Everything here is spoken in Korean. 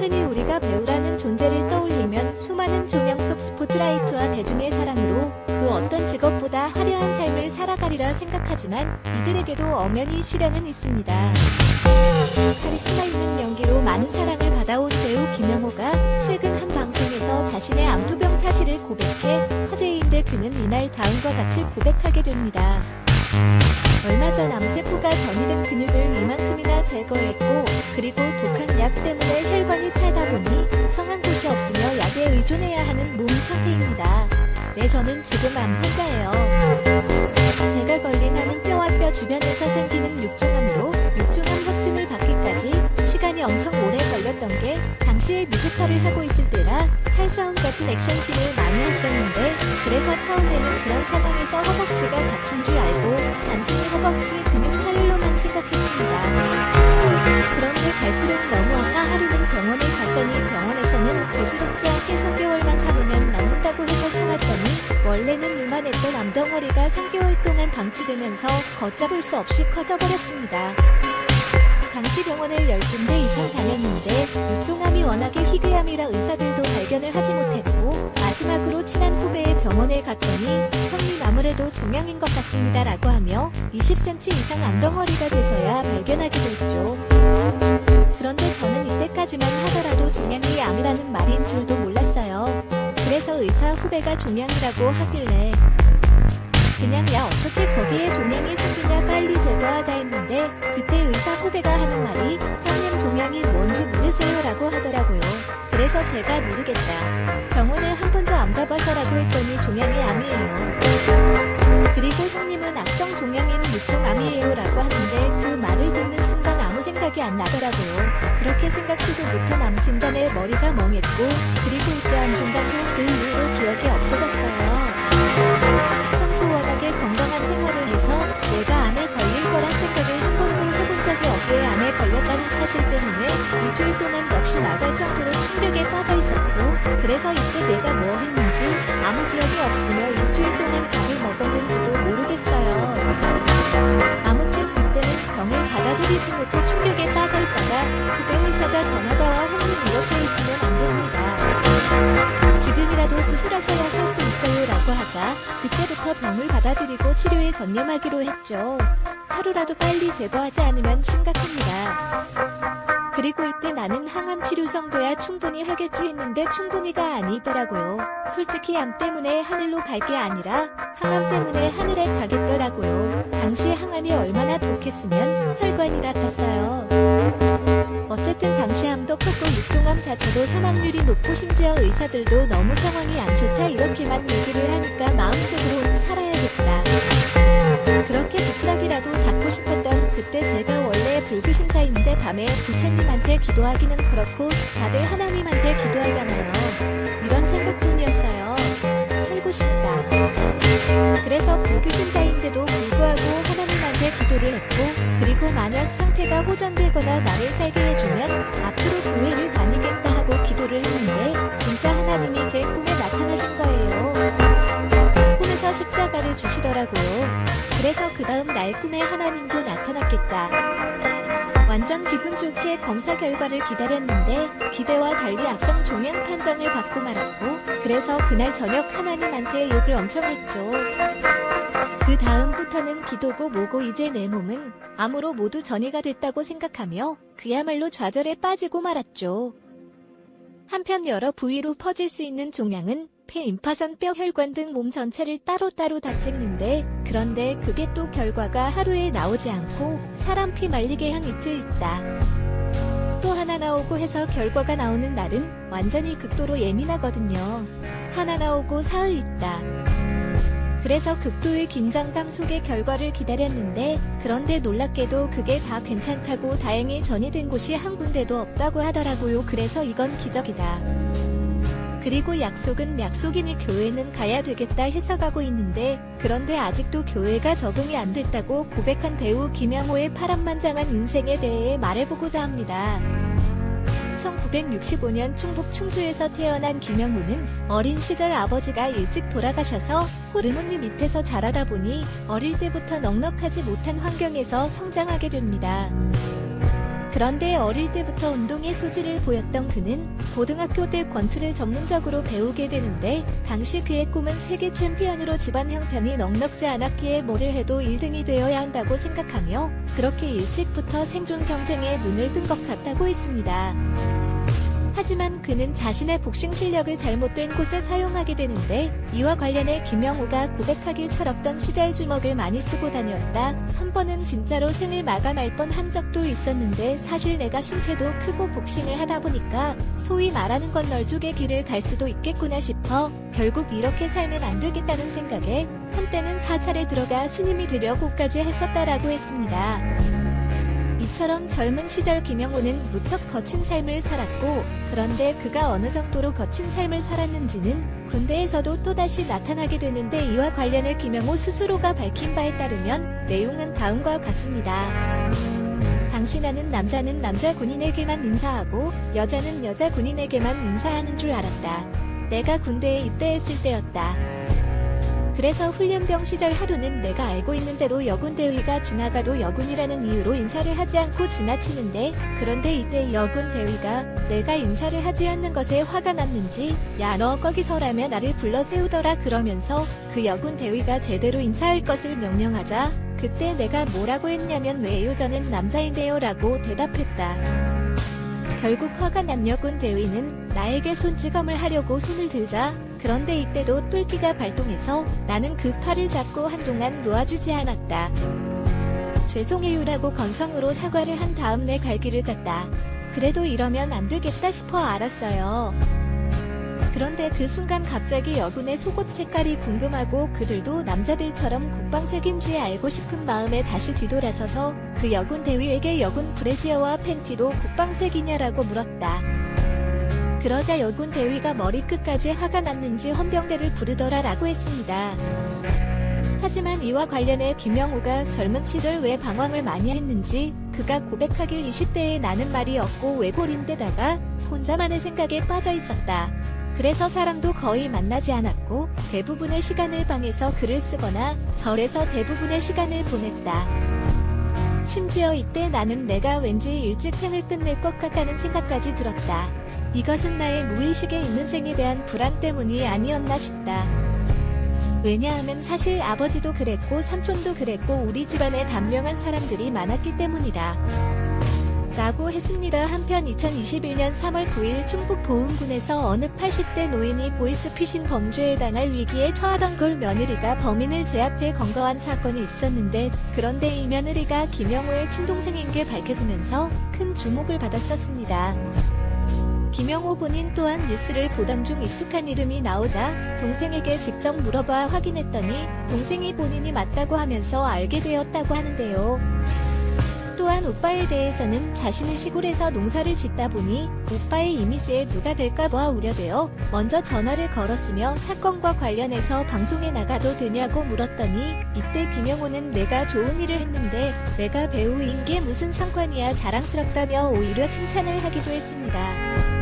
흔히 우리가 배우라는 존재를 떠올리면 수많은 조명 속 스포트라이트와 대중의 사랑으로 그 어떤 직업보다 화려한 삶을 살아가리라 생각하지만 이들에게도 엄연히 시련은 있습니다. 카리스마 있는 연기로 많은 사랑을 받아온 배우 김영호가 최근 한 방송에서 자신의 암투병 사실을 고백해 화제인데 그는 이날 다음과 같이 고백하게 됩니다. 얼마 전 암세포가 전이된 근육을 이만큼이나 제거했고 그리고 독한 약 때문에 혈관이 타다 보니 성한 곳이 없으며 약에 의존해야 하는 몸 상태입니다. 네, 저는 지금 암 환자예요. 제가 걸린 암은 뼈와 뼈 주변에서 생기는 육종암으로 육종암 확진을 받기까지 시간이 엄청 오래 걸렸던 게 당시에 뮤지컬을 하고 있을 때라 칼싸움 같은 액션씬을 많이 했었는데 그래서 처음에는 그런 상황에서 허벅지가 다친 줄 알고 단순히 허벅지 근육 파열로만 생각했습니다. 그런데 갈수록 너무 아파 하루는 병원에 갔더니 병원에서는 대수롭지 않게 3개월만 참으면 낫는다고 해서 참았더니 원래는 요만했던 암덩어리가 3개월 동안 방치되면서 걷잡을 수 없이 커져버렸습니다. 당시 병원을 10군데 이상 다녔는데 육종암이 워낙에 희귀암이라 의사들도 발견을 하지 못했고 마지막으로 친한 후배의 병원에 갔더니 형님 아무래도 종양인 것 같습니다 라고 하며 20cm 이상 암덩어리가 돼서야 발견하게 됐죠. 그런데 저는 이때까지만 하더라도 종양이 암이라는 말인 줄도 몰랐어요. 그래서 의사 후배가 종양이라고 하길래 그냥 야 어떻게 거기에 종양이 생기냐 빨리 제거하자 했는데 그때 의사 후배가 하는 말이 형님 종양이 뭔지 모르세요 라고 하더라고요. 그래서 제가 모르겠다. 병원을 한 번도 안 가봐서라고 했더니 종양이 암이에요. 그리고 형님은 악성 종양인 육종암이에요 라고 하는데 그 말을 듣는 순간 아무 생각이 안 나더라고요. 그렇게 생각지도 못한 암 진단에 머리가 멍했고 그리고 이때 암 진단도 그 이후로 기억이 없어졌어요. 워낙에 건강한 생활을 해서 내가 암에 걸릴 거란 생각을 한 번도 해본 적이 없기에 암에 걸렸다는 사실 때문에 일주일 동안 역시 나갈 정도로 충격에 빠져 있었고 그래서 이때 내가 뭐 했는지 아무 기억이 없으며 일주일 동안 밥을 먹었는지도 모르겠어요. 아무튼 그때는 병을 받아들이지 못해 충격에 빠져 있다가 후배 의사가 전화가 와 형님 이렇게 있으면 안 됩니다. 지금이라도 수술하셔야 살 수 있어요 라고 하자 그때부터 병을 받아들이고 치료에 전념하기로 했죠. 하루라도 빨리 제거하지 않으면 심각합니다. 그리고 이때 나는 항암 치료 정도야 충분히 하겠지 했는데 충분히가 아니더라고요. 솔직히 암 때문에 하늘로 갈 게 아니라 항암 때문에 하늘에 가겠더라고요. 당시 항암이 얼마나 독했으면 혈관이 같았어요. 어쨌든 당시 암도 컸고 육종암 자체도 사망률이 높고 심지어 의사들도 너무 상황이 안 좋다 이렇게만 얘기를 하니까 마음속으로 살아야겠다. 그렇게 지푸라기라도 잡고 싶었던 그때 제가 원래 불교 신자인데 밤에 부처님한테 기도하기는 그렇고 다들 하나님한테 기도하잖아요. 이런 생각뿐이었어요. 살고 싶다. 그래서 불교 신자인데도 불구하고 하나님한테 기도를 했고 그리고 만약 상태가 호전되거나 나를 살게 해주면 앞으로 교회를 다니겠다 하고 기도를 했는데 진짜 하나님이 제 꿈에 나타나신 거예요. 꿈에서 십자가를 주시더라고요. 그래서 그 다음 날 꿈에 하나님도 나타났겠다. 완전 기분 좋게 검사 결과를 기다렸는데 기대와 달리 악성 종양 판정을 받고 말았고 그래서 그날 저녁 하나님한테 욕을 엄청 했죠. 그 다음부터는 기도고 뭐고 이제 내 몸은 암으로 모두 전이가 됐다고 생각하며 그야말로 좌절에 빠지고 말았죠. 한편 여러 부위로 퍼질 수 있는 종양은 폐, 임파선, 뼈, 혈관 등 몸 전체를 따로따로 다 찍는데 그런데 그게 또 결과가 하루에 나오지 않고 사람 피 말리게 한 이틀 있다. 또 하나 나오고 해서 결과가 나오는 날은 완전히 극도로 예민하거든요. 하나 나오고 사흘 있다. 그래서 극도의 긴장감 속에 결과를 기다렸는데 그런데 놀랍게도 그게 다 괜찮다고 다행히 전이 된 곳이 한 군데도 없다고 하더라고요. 그래서 이건 기적이다. 그리고 약속이니 교회는 가야 되겠다 해서 가고 있는데 그런데 아직도 교회가 적응이 안 됐다고 고백한 배우 김영호의 파란만장한 인생에 대해 말해보고자 합니다. 1965년 충북 충주에서 태어난 김영호는 어린 시절 아버지가 일찍 돌아가셔서 호르몬리 밑에서 자라다 보니 어릴 때부터 넉넉하지 못한 환경에서 성장하게 됩니다. 그런데 어릴 때부터 운동에 소질을 보였던 그는 고등학교 때 권투를 전문적으로 배우게 되는데 당시 그의 꿈은 세계 챔피언으로 집안 형편이 넉넉지 않았기에 뭐를 해도 1등이 되어야 한다고 생각하며 그렇게 일찍부터 생존 경쟁에 눈을 뜬 것 같다고 했습니다. 하지만 그는 자신의 복싱 실력을 잘못된 곳에 사용하게 되는데 이와 관련해 김영호가 고백하길 철없던 시절 주먹을 많이 쓰고 다녔다. 한 번은 진짜로 생을 마감할 뻔한 적도 있었는데 사실 내가 신체도 크고 복싱을 하다 보니까 소위 말하는 건널족의 길을 갈 수도 있겠구나 싶어 결국 이렇게 살면 안 되겠다는 생각에 한때는 사찰에 들어가 스님이 되려고까지 했었다라고 했습니다. 이처럼 젊은 시절 김영호는 무척 거친 삶을 살았고 그런데 그가 어느 정도로 거친 삶을 살았는지는 군대에서도 또다시 나타나게 되는데 이와 관련해 김영호 스스로가 밝힌 바에 따르면 내용은 다음과 같습니다. 당시 나는 남자는 남자 군인에게만 인사하고 여자는 여자 군인에게만 인사하는 줄 알았다. 내가 군대에 입대했을 때였다. 그래서 훈련병 시절 하루는 내가 알고 있는 대로 여군 대위가 지나가도 여군이라는 이유로 인사를 하지 않고 지나치는데 그런데 이때 여군 대위가 내가 인사를 하지 않는 것에 화가 났는지 야 너 거기서라며 나를 불러 세우더라 그러면서 그 여군 대위가 제대로 인사할 것을 명령하자 그때 내가 뭐라고 했냐면 왜요 저는 남자인데요 라고 대답했다. 결국 화가 난 여군 대위는 나에게 손찌검을 하려고 손을 들자 그런데 이때도 똘끼가 발동해서 나는 그 팔을 잡고 한동안 놓아주지 않았다. 죄송해요라고 건성으로 사과를 한 다음 내 갈 길을 갔다. 그래도 이러면 안 되겠다 싶어 알았어요. 그런데 그 순간 갑자기 여군의 속옷 색깔이 궁금하고 그들도 남자들처럼 국방색인지 알고 싶은 마음에 다시 뒤돌아서서 그 여군 대위에게 여군 브래지어와 팬티도 국방색이냐라고 물었다. 그러자 여군 대위가 머리끝까지 화가 났는지 헌병대를 부르더라라고 했습니다. 하지만 이와 관련해 김영호가 젊은 시절 왜 방황을 많이 했는지 그가 고백하길 20대에 나는 말이 없고 외골인데다가 혼자만의 생각에 빠져 있었다. 그래서 사람도 거의 만나지 않았고 대부분의 시간을 방에서 글을 쓰거나 절에서 대부분의 시간을 보냈다. 심지어 이때 나는 내가 왠지 일찍 생을 끝낼 것 같다는 생각까지 들었다. 이것은 나의 무의식에 있는 생에 대한 불안 때문이 아니었나 싶다. 왜냐하면 사실 아버지도 그랬고 삼촌도 그랬고 우리 집안에 단명한 사람들이 많았기 때문이다. 라고 했습니다. 한편 2021년 3월 9일 충북 보은군에서 어느 80대 노인이 보이스피싱 범죄에 당할 위기에 처하던 걸 며느리가 범인을 제압해 검거한 사건이 있었는데 그런데 이 며느리가 김영호의 친동생인 게 밝혀지면서 큰 주목을 받았었습니다. 김영호 본인 또한 뉴스를 보던 중 익숙한 이름이 나오자 동생에게 직접 물어봐 확인했더니 동생이 본인이 맞다고 하면서 알게 되었다고 하는데요. 또한 오빠에 대해서는 자신이 시골에서 농사를 짓다 보니 오빠의 이미지에 누가 될까봐 우려되어 먼저 전화를 걸었으며 사건과 관련해서 방송에 나가도 되냐고 물었더니 이때 김영호는 내가 좋은 일을 했는데 내가 배우인 게 무슨 상관이야 자랑스럽다며 오히려 칭찬을 하기도 했습니다.